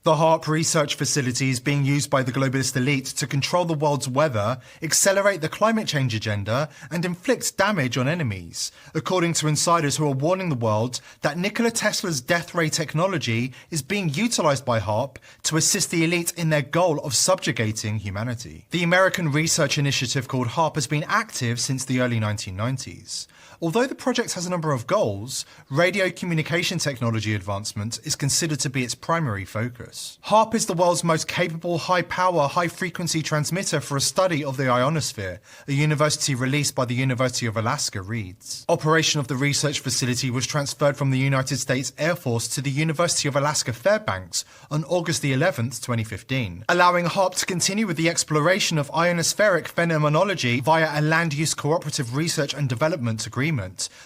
The HARP research facility is being used by the globalist elite to control the world's weather, accelerate the climate change agenda, and inflict damage on enemies, according to insiders who are warning the world that Nikola Tesla's death ray technology is being utilized by HARP to assist the elite in their goal of subjugating humanity. The American research initiative called HARP has been active since the early 1990s. Although the project has a number of goals, radio communication technology advancement is considered to be its primary focus. HARP is the world's most capable high-power, high-frequency transmitter for a study of the ionosphere, a university released by the University of Alaska reads. Operation of the research facility was transferred from the United States Air Force to the University of Alaska Fairbanks on August the 11th, 2015, allowing HARP to continue with the exploration of ionospheric phenomenology via a land-use cooperative research and development agreement.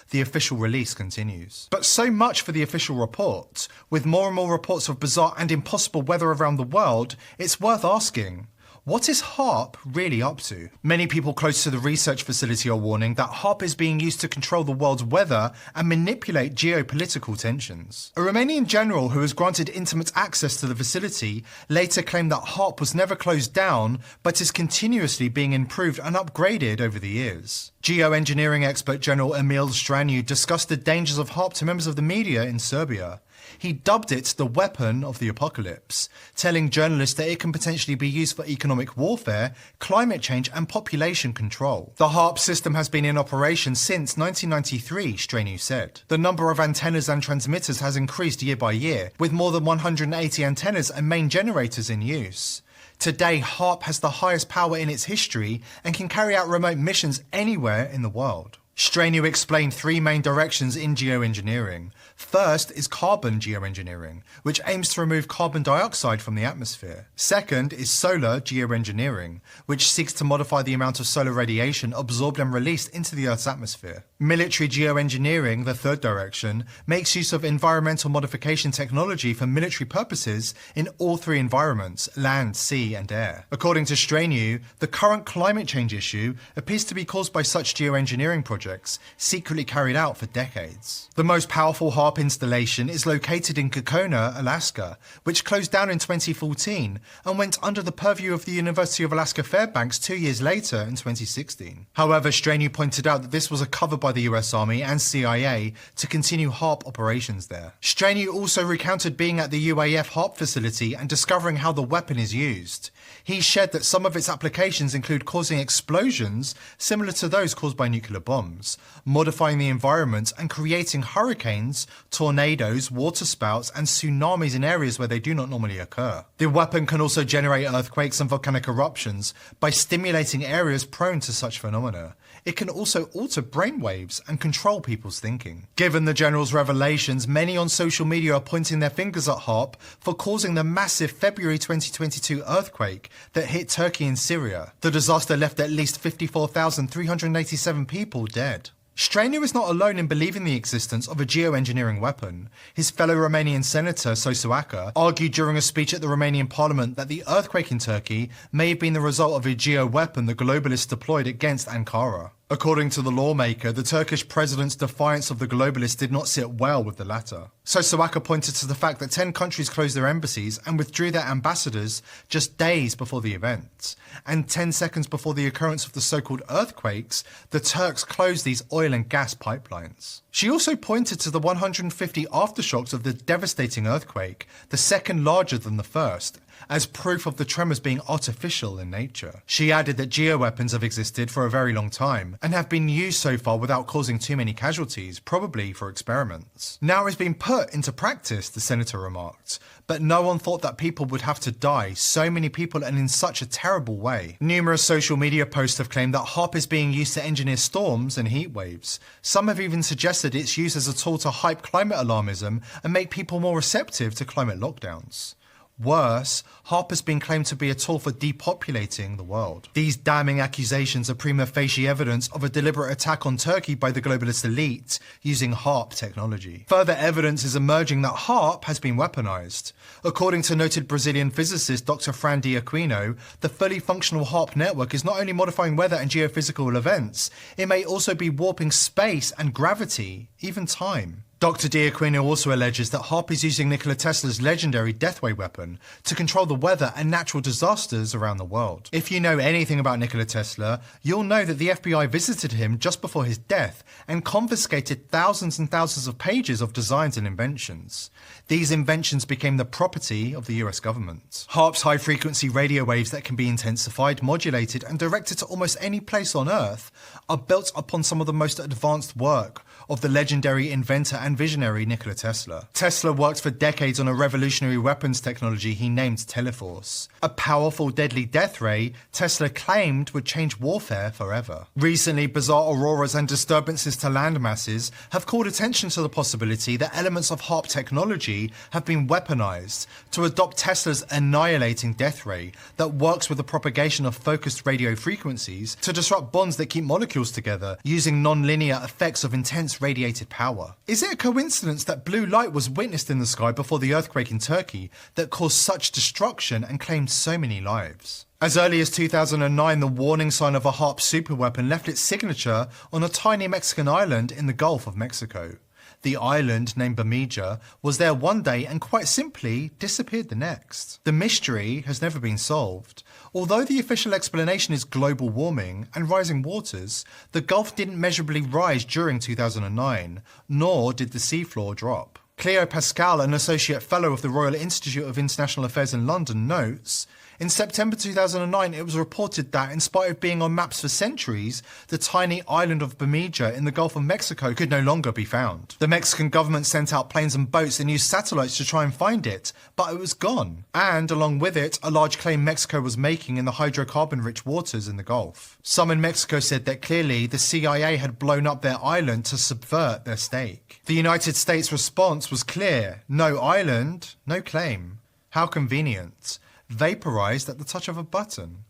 The official release continues. But so much for the official report. With more and more reports of bizarre and impossible weather around the world, it's worth asking, what is HARP really up to? Many people close to the research facility are warning that HARP is being used to control the world's weather and manipulate geopolitical tensions. A Romanian general who was granted intimate access to the facility later claimed that HARP was never closed down, but is continuously being improved and upgraded over the years. Geoengineering expert General Emil Straniu discussed the dangers of HARP to members of the media in Serbia. He dubbed it the weapon of the apocalypse, telling journalists that it can potentially be used for economic warfare, climate change and population control. The HARP system has been in operation since 1993, Straniu said. The number of antennas and transmitters has increased year by year, with more than 180 antennas and main generators in use. Today, HARP has the highest power in its history and can carry out remote missions anywhere in the world. Straniu explained three main directions in geoengineering. First is carbon geoengineering, which aims to remove carbon dioxide from the atmosphere. Second is solar geoengineering, which seeks to modify the amount of solar radiation absorbed and released into the Earth's atmosphere. Military geoengineering, the third direction, makes use of environmental modification technology for military purposes in all three environments, land, sea and air. According to Straniu, the current climate change issue appears to be caused by such geoengineering projects, secretly carried out for decades. The most powerful HARP installation is located in Kokona, Alaska, which closed down in 2014 and went under the purview of the University of Alaska Fairbanks 2 years later in 2016. However, Straniu pointed out that this was a cover by the US Army and CIA to continue HARP operations there. Straniu also recounted being at the UAF HARP facility and discovering how the weapon is used. He shared that some of its applications include causing explosions similar to those caused by nuclear bombs, modifying the environment and creating hurricanes, tornadoes, water spouts and tsunamis in areas where they do not normally occur. The weapon can also generate earthquakes and volcanic eruptions by stimulating areas prone to such phenomena. It can also alter brainwaves and control people's thinking. Given the general's revelations, many on social media are pointing their fingers at HARP for causing the massive February 2022 earthquake that hit Turkey and Syria. The disaster left at least 54,387 people dead. Straniu is not alone in believing the existence of a geoengineering weapon. His fellow Romanian senator, Sosuacă, argued during a speech at the Romanian parliament that the earthquake in Turkey may have been the result of a geo-weapon the globalists deployed against Ankara. According to the lawmaker, the Turkish president's defiance of the globalists did not sit well with the latter. Sosuacă pointed to the fact that 10 countries closed their embassies and withdrew their ambassadors just days before the event. And 10 seconds before the occurrence of the so-called earthquakes, the Turks closed these oil and gas pipelines. She also pointed to the 150 aftershocks of the devastating earthquake, the second larger than the first, as proof of the tremors being artificial in nature. She added that geoweapons have existed for a very long time and have been used so far without causing too many casualties, probably for experiments. Now it's been put into practice, the senator remarked, but no one thought that people would have to die, so many people and in such a terrible way. Numerous social media posts have claimed that HARP is being used to engineer storms and heat waves. Some have even suggested it's used as a tool to hype climate alarmism and make people more receptive to climate lockdowns. Worse, HARP has been claimed to be a tool for depopulating the world. These damning accusations are prima facie evidence of a deliberate attack on Turkey by the globalist elite using HARP technology. Further evidence is emerging that HARP has been weaponized. According to noted Brazilian physicist Dr. Fran de Aquino, the fully functional HARP network is not only modifying weather and geophysical events, it may also be warping space and gravity, even time. Dr. Diaquino also alleges that HARP is using Nikola Tesla's legendary deathray weapon to control the weather and natural disasters around the world. If you know anything about Nikola Tesla, you'll know that the FBI visited him just before his death and confiscated thousands and thousands of pages of designs and inventions. These inventions became the property of the US government. HARP's high-frequency radio waves that can be intensified, modulated, and directed to almost any place on Earth are built upon some of the most advanced work of the legendary inventor and visionary Nikola Tesla. Tesla worked for decades on a revolutionary weapons technology he named Teleforce. A powerful, deadly death ray Tesla claimed would change warfare forever. Recently, bizarre auroras and disturbances to land masses have called attention to the possibility that elements of HARP technology have been weaponized to adopt Tesla's annihilating death ray that works with the propagation of focused radio frequencies to disrupt bonds that keep molecules together using non-linear effects of intense radiated power. Is it a coincidence that blue light was witnessed in the sky before the earthquake in Turkey that caused such destruction and claimed so many lives? As early as 2009, the warning sign of a HARP superweapon left its signature on a tiny Mexican island in the Gulf of Mexico. The island, named Bemidja, was there one day and quite simply disappeared the next. The mystery has never been solved. Although the official explanation is global warming and rising waters, the Gulf didn't measurably rise during 2009, nor did the seafloor drop. Cleo Pascal, an associate fellow of the Royal Institute of International Affairs in London, notes, in September 2009, it was reported that, in spite of being on maps for centuries, the tiny island of Bemidja in the Gulf of Mexico could no longer be found. The Mexican government sent out planes and boats and used satellites to try and find it, but it was gone. And, along with it, a large claim Mexico was making in the hydrocarbon-rich waters in the Gulf. Some in Mexico said that clearly the CIA had blown up their island to subvert their stake. The United States' response was clear: no island, no claim. How convenient. Vaporized at the touch of a button.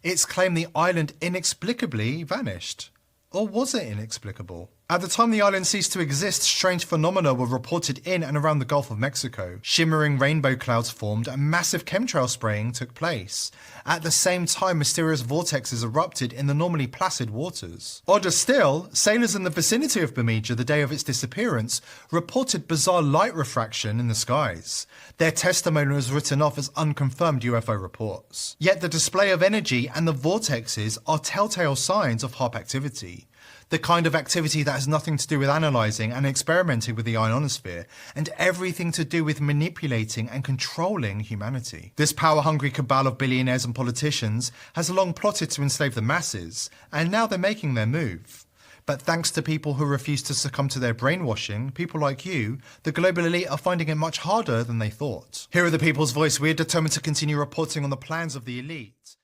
It's claimed the island inexplicably vanished. Or was it inexplicable? At the time the island ceased to exist, strange phenomena were reported in and around the Gulf of Mexico. Shimmering rainbow clouds formed and massive chemtrail spraying took place. At the same time, mysterious vortexes erupted in the normally placid waters. Odder still, sailors in the vicinity of Bemidja the day of its disappearance reported bizarre light refraction in the skies. Their testimony was written off as unconfirmed UFO reports. Yet the display of energy and the vortexes are telltale signs of HARP activity. The kind of activity that has nothing to do with analysing and experimenting with the ionosphere, and everything to do with manipulating and controlling humanity. This power-hungry cabal of billionaires and politicians has long plotted to enslave the masses, and now they're making their move. But thanks to people who refuse to succumb to their brainwashing, people like you, the global elite are finding it much harder than they thought. Here at the People's Voice, we are determined to continue reporting on the plans of the elite.